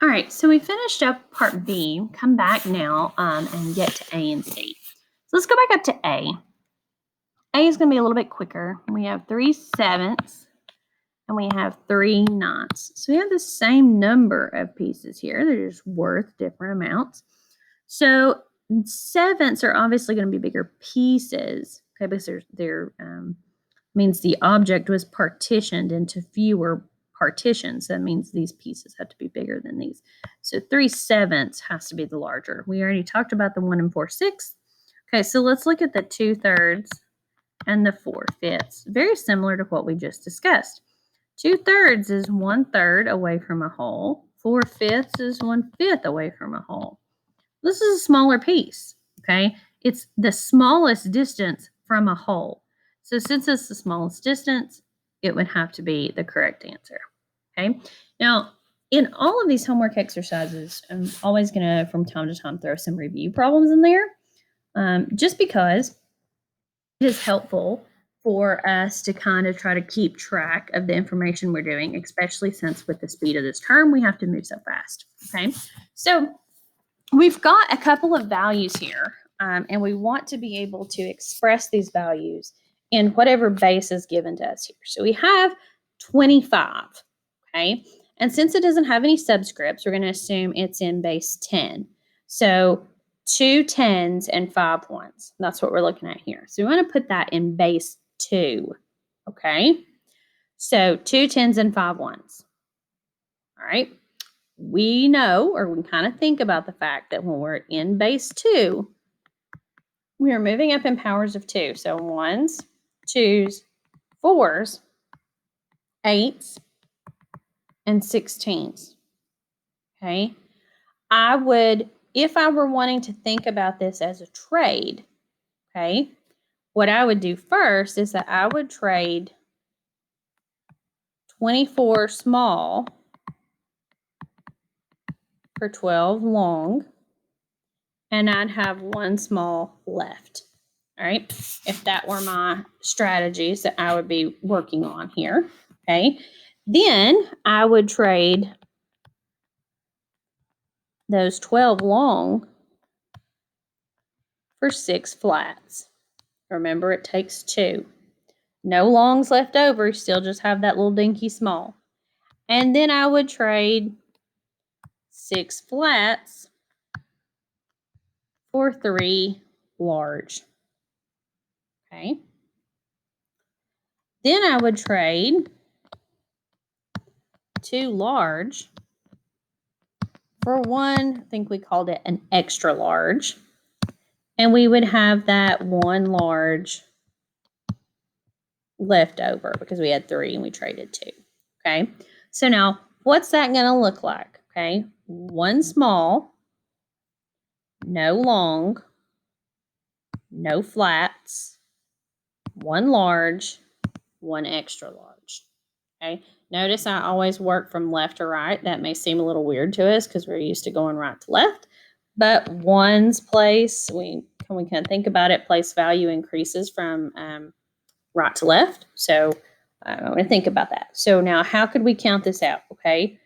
All right, so we finished up part B. Come back now and get to A and C. So let's go back up to A. A is going to be a little bit quicker. We have 3/7 and we have 3/9. So we have the same number of pieces here. They're just worth different amounts. So sevenths are obviously going to be bigger pieces, okay, because they're means the object was partitioned into fewer partitions. That means these pieces have to be bigger than these. So 3/7 has to be the larger. We already talked about the 1 4/6. Okay, so let's look at the 2/3 and the 4/5. Very similar to what we just discussed. 2/3 is 1/3 away from a whole. 4/5 is 1/5 away from a whole. This is a smaller piece, okay? It's the smallest distance from a whole. So since it's the smallest distance, it would have to be the correct answer, okay? Now, in all of these homework exercises, I'm always going to, from time to time, throw some review problems in there, just because it is helpful for us to kind of try to keep track of the information we're doing, especially since with the speed of this term, we have to move so fast, okay? So we've got a couple of values here, and we want to be able to express these values in whatever base is given to us here. So we have 25, okay? And since it doesn't have any subscripts, we're going to assume it's in base 10. So 2 10s and 5 1s. That's what we're looking at here. So we want to put that in base 2, okay? So 2 10s and 5 1s. All right. We know, or we can kind of think about the fact that when we're in base 2, we are moving up in powers of 2. So 1s, 2s, 4s, 8s, and 16s. Okay. I would, if I were wanting to think about this as a trade, okay, what I would do first is that I would trade 24 small for 12 long, and I'd have 1 small left. All right, if that were my strategies that I would be working on here, okay, then I would trade those 12 long for 6 flats. Remember, it takes 2. No longs left over, you still just have that little dinky small. And then I would trade 6 flats for 3 large. Okay. Then I would trade 2 large for 1, I think we called it an extra large. And we would have that 1 large left over because we had 3 and we traded 2. Okay. So now what's that going to look like? Okay. 1 small, no long, no flats, 1 large, 1 extra large. Okay. Notice I always work from left to right. That may seem a little weird to us because we're used to going right to left. But 1's place, we can think about it, place value increases from right to left. So I'm going to think about that. So now how could we count this out? Okay.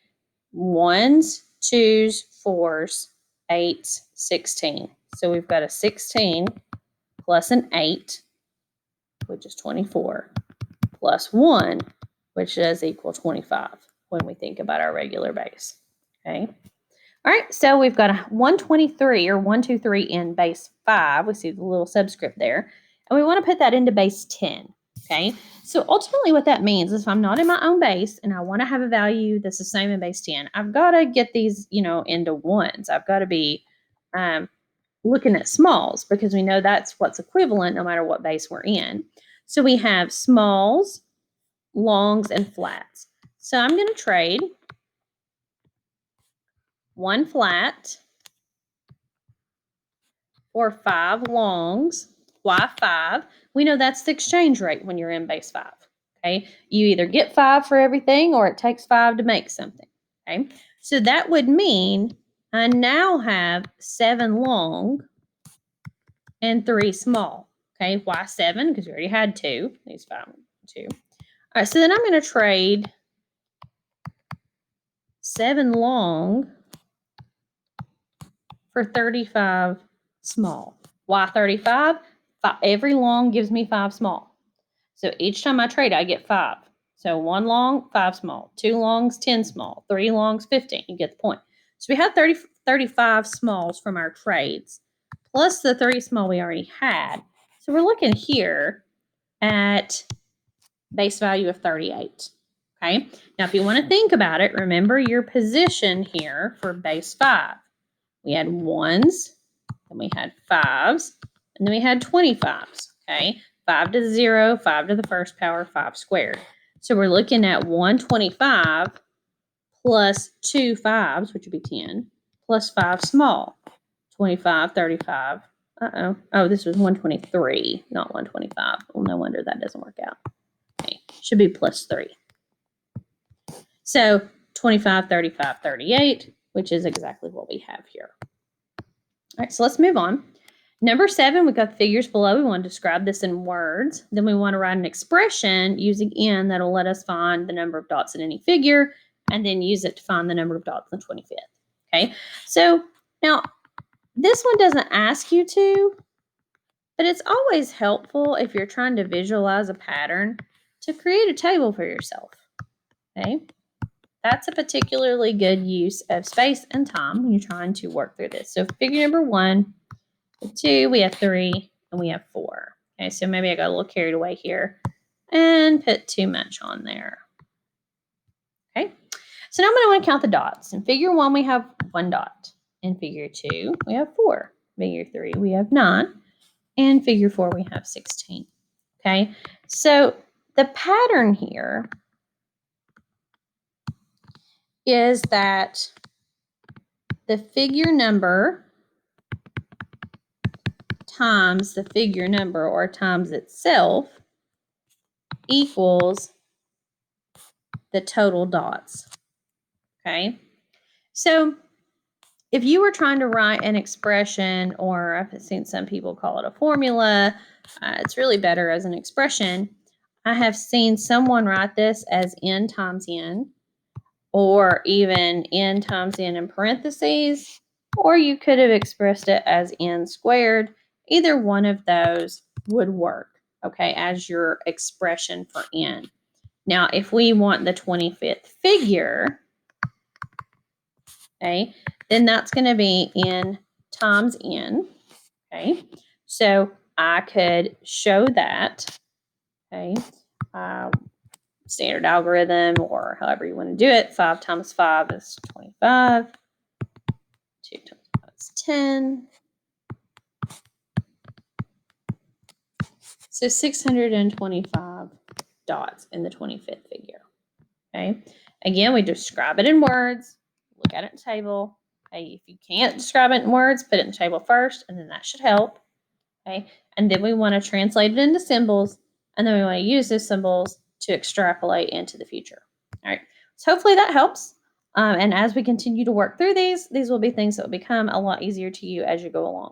1s, 2s, 4s, 8s, 16. So we've got a 16 plus an 8, which is 24, plus 1, which does equal 25 when we think about our regular base. Okay. All right, so we've got a 123 or 123 in base 5. We see the little subscript there. And we want to put that into base 10. Okay, so ultimately what that means is if I'm not in my own base and I want to have a value that's the same in base 10, I've got to get these, into ones. I've got to be looking at smalls because we know that's what's equivalent no matter what base we're in. So we have smalls, longs, and flats. So I'm going to trade 1 flat for 5 longs. Why 5? We know that's the exchange rate when you're in base 5. Okay, you either get 5 for everything or it takes 5 to make something. Okay, so that would mean I now have 7 long and 3 small. Okay, why 7? Because we already had 2. These 5 and 2. All right, so then I'm going to trade 7 long for 35 small. Why 35? Every long gives me 5 small. So each time I trade, I get 5. So 1 long, 5 small. 2 longs, 10 small. 3 longs, 15. You get the point. So we have 35 smalls from our trades, plus the 30 small we already had. So we're looking here at base value of 38. Okay. Now, if you want to think about it, remember your position here for base 5. We had 1s, then we had 5s, and then we had 25s. Okay. 5 to the 0, 5 to the first power, 5 squared. So we're looking at 125 plus 2 5s, which would be 10, plus 5 small. 25, 35. Uh-oh. Oh, this was 123, not 125. Well, no wonder that doesn't work out. Okay. Should be plus 3. So 25, 35, 38, which is exactly what we have here. All right, so let's move on. Number 7, we've got the figures below. We want to describe this in words. Then we want to write an expression using n that'll let us find the number of dots in any figure, and then use it to find the number of dots in the 25th. Okay, so now this one doesn't ask you to, but it's always helpful if you're trying to visualize a pattern to create a table for yourself. Okay, that's a particularly good use of space and time when you're trying to work through this. So figure number 1, 2, we have 3, and we have 4. Okay, so maybe I got a little carried away here and put too much on there. Okay, so now I'm going to want to count the dots. In figure 1, we have 1 dot. In figure 2, we have 4. Figure 3, we have 9. And figure 4, we have 16. Okay, so the pattern here is that the figure number times the figure number, or times itself, equals the total dots. Okay, so if you were trying to write an expression, or I've seen some people call it a formula, it's really better as an expression. I have seen someone write this as n times n, or even n times n in parentheses, or you could have expressed it as n squared. Either one of those would work, okay, as your expression for n. Now, if we want the 25th figure, okay, then that's going to be n times n, okay? So I could show that, okay, standard algorithm, or however you want to do it. 5 times 5 is 25. 2 times 5 is 10. So 625 dots in the 25th figure. Okay. Again, we describe it in words. Look at it in the table. Okay. If you can't describe it in words, put it in the table first, and then that should help. Okay. And then we want to translate it into symbols, and then we want to use those symbols to extrapolate into the future. All right. So hopefully that helps. And as we continue to work through these will be things that will become a lot easier to you as you go along.